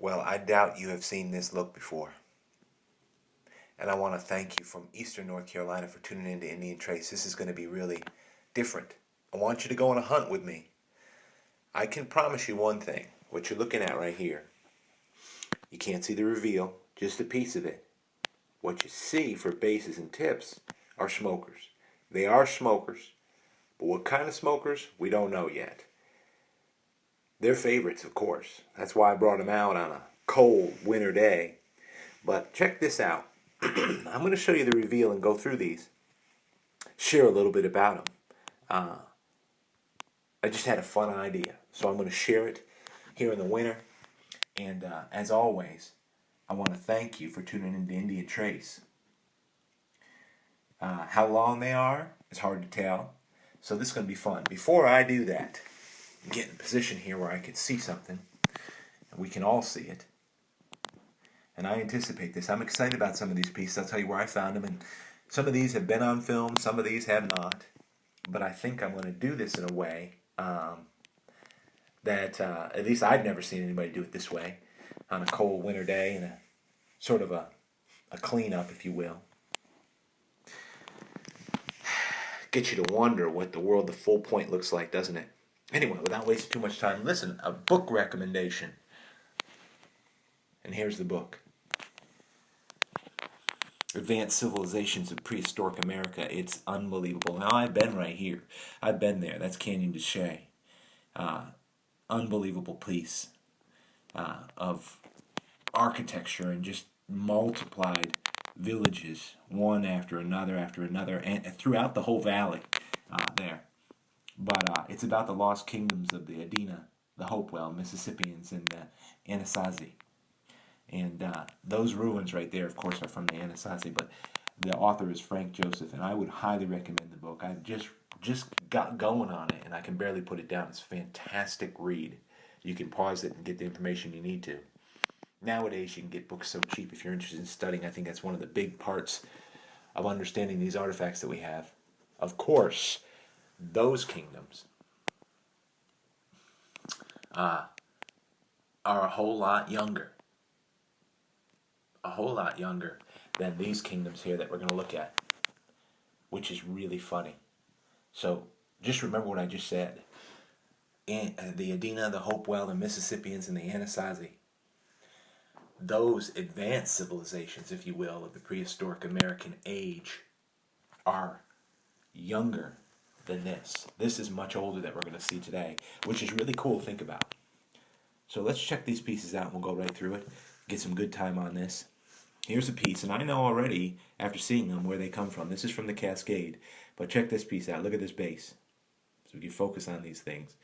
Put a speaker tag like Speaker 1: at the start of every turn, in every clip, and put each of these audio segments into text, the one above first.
Speaker 1: Well, I doubt you have seen this look before. And I want to thank you from Eastern North Carolina for tuning into Indian Trace. This is going to be really different. I want you to go on a hunt with me. I can promise you one thing. What you're looking at right here, you can't see the reveal, just a piece of it. What you see for bases and tips are smokers. They are smokers, but what kind of smokers, we don't know yet. They're favorites, of course. That's why I brought them out on a cold winter day. But check this out. I'm going to show you the reveal and go through these. Share a little bit about them. I just had a fun idea, so I'm going to share it here in the winter. And as always, I want to thank you for tuning into Indian Trace. How long they are is hard to tell, so this is going to be fun. Before I do that, get in a position here where I can see something, and we can all see it. And I anticipate this. I'm excited about some of these pieces. I'll tell you where I found them. And some of these have been on film, some of these have not. But I think I'm going to do this in a way that at least I've never seen anybody do it this way on a cold winter day, and a sort of a cleanup, if you will. Get you to wonder what the world of full point looks like, doesn't it? Anyway, without wasting too much time, listen, a book recommendation. And here's the book. Advanced Civilizations of Prehistoric America. It's unbelievable. Now, I've been right here. I've been there. That's Canyon de Chelly. Unbelievable piece of architecture, and just multiplied villages, one after another, and throughout the whole valley there. But it's about the lost kingdoms of the Adena, the Hopewell, Mississippians, and the Anasazi. And those ruins right there, of course, are from the Anasazi, but the author is Frank Joseph, and I would highly recommend the book. I've just got going on it, and I can barely put it down. It's a fantastic read. You can pause it and get the information you need to. Nowadays, you can get books so cheap if you're interested in studying. I think that's one of the big parts of understanding these artifacts that we have. Of course, those kingdoms are a whole lot younger. A whole lot younger than these kingdoms here that we're going to look at, which is really funny. So just remember what I just said. The Adena, the Hopewell, the Mississippians, and the Anasazi. Those advanced civilizations, if you will, of the prehistoric American age are younger than this. This is much older that we're going to see today, which is really cool to think about. So let's check these pieces out, and we'll go right through it. Get some good time on this. Here's a piece, and I know already, after seeing them, where they come from. This is from the Cascade. But check this piece out. Look at this base. So we can focus on these things.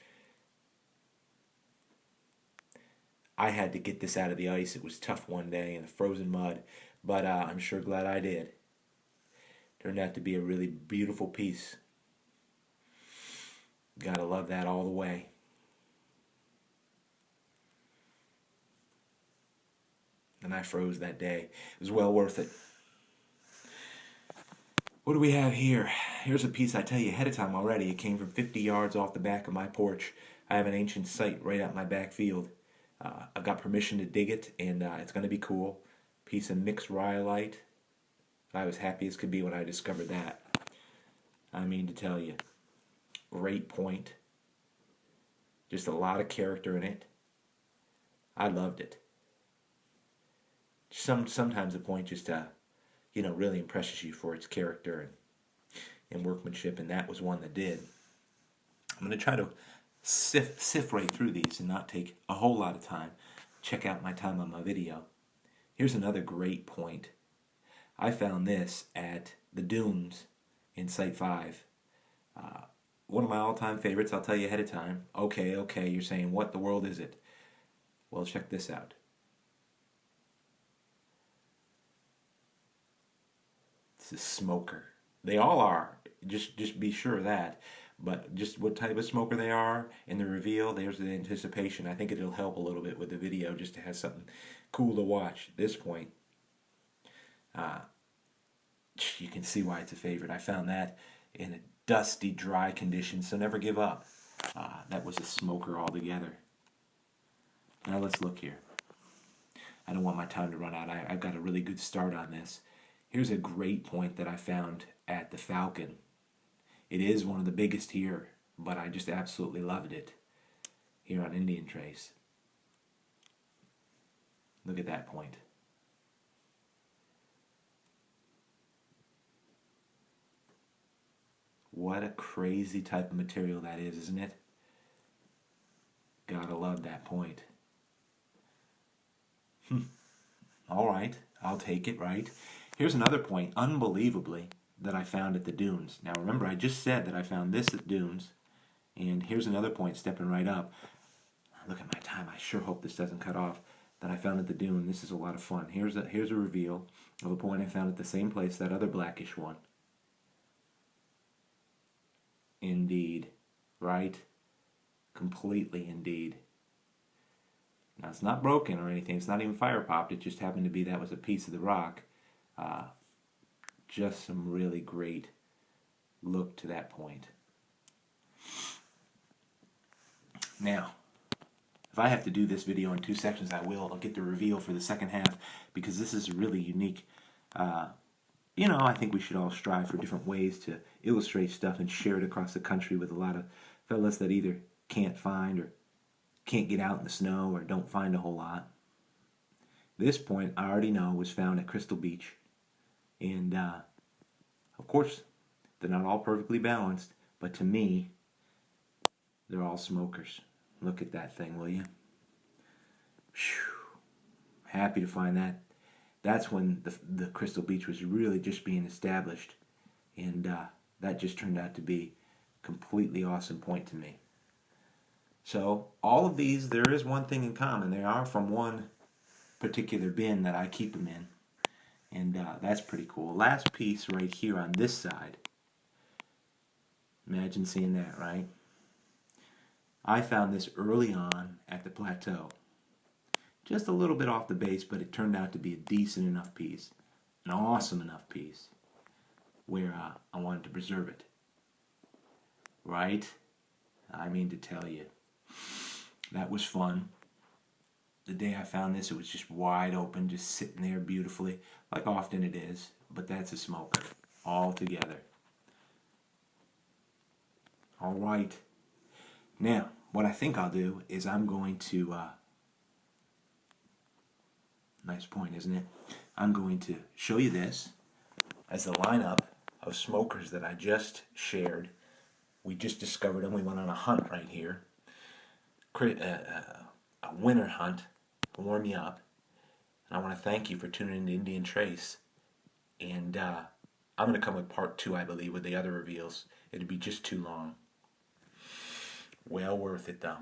Speaker 1: I had to get this out of the ice. It was tough one day in the frozen mud, but I'm sure glad I did. Turned out to be a really beautiful piece. Gotta love that all the way. And I froze that day. It was well worth it. What do we have here? Here's a piece I tell you ahead of time already. It came from 50 yards off the back of my porch. I have an ancient site right out in my back field. I've got permission to dig it, and it's going to be cool. Piece of mixed rhyolite. I was happy as could be when I discovered that. I mean to tell you, great point. Just a lot of character in it. I loved it. Sometimes a point just really impresses you for its character and workmanship, and that was one that did. I'm going to try to sift right through these and not take a whole lot of time. Check out my time on my video. Here's another great point. I found this at the Dunes in Site 5. One of my all-time favorites, I'll tell you ahead of time. Okay, you're saying, what the world is it? Well, check this out. It's a smoker. They all are. Just be sure of that. But just what type of smoker they are in the reveal, there's the anticipation. I think it'll help a little bit with the video just to have something cool to watch at this point. You can see why it's a favorite. I found that in a dusty, dry condition, so never give up. That was a smoker altogether. Now let's look here. I don't want my time to run out. I've got a really good start on this. Here's a great point that I found at the Falcon. It is one of the biggest here, but I just absolutely loved it here on Indian Trace. Look at that point. What a crazy type of material that is, isn't it? Gotta love that point. All right, I'll take it, right? Here's another point, unbelievably, that I found at the dunes. Now remember, I just said that I found this at dunes, and here's another point stepping right up. Look at my time. I sure hope this doesn't cut off. That I found at the dune. This is a lot of fun. Here's a reveal of a point I found at the same place, that other blackish one. Indeed, right? Completely indeed. Now it's not broken or anything. It's not even fire popped. It just happened to be that was a piece of the rock. Just some really great look to that point. Now, if I have to do this video in 2 sections, I will. I'll get the reveal for the second half because this is really unique. You know, I think we should all strive for different ways to illustrate stuff and share it across the country with a lot of fellas that either can't find or can't get out in the snow or don't find a whole lot. This point, I already know, was found at Crystal Beach. And, of course, they're not all perfectly balanced, but to me, they're all smokers. Look at that thing, will you? Whew. Happy to find that. That's when the Crystal Beach was really just being established. And that just turned out to be a completely awesome point to me. So all of these, there is one thing in common. They are from one particular bin that I keep them in. And that's pretty cool. Last piece right here on this side. Imagine seeing that, right? I found this early on at the plateau. Just a little bit off the base, but it turned out to be a decent enough piece. An awesome enough piece. Where I wanted to preserve it. Right? I mean to tell you. That was fun. The day I found this, it was just wide open, just sitting there beautifully. Like often it is. But that's a smoker. All together. Alright. Now, what I think I'll do is I'm going to, nice point, isn't it? I'm going to show you this as the lineup of smokers that I just shared. We just discovered them. We went on a hunt right here. A winter hunt to warm me up. And I want to thank you for tuning in to Indian Trace. And I'm going to come with part 2, I believe, with the other reveals. It'd be just too long. Well worth it, though.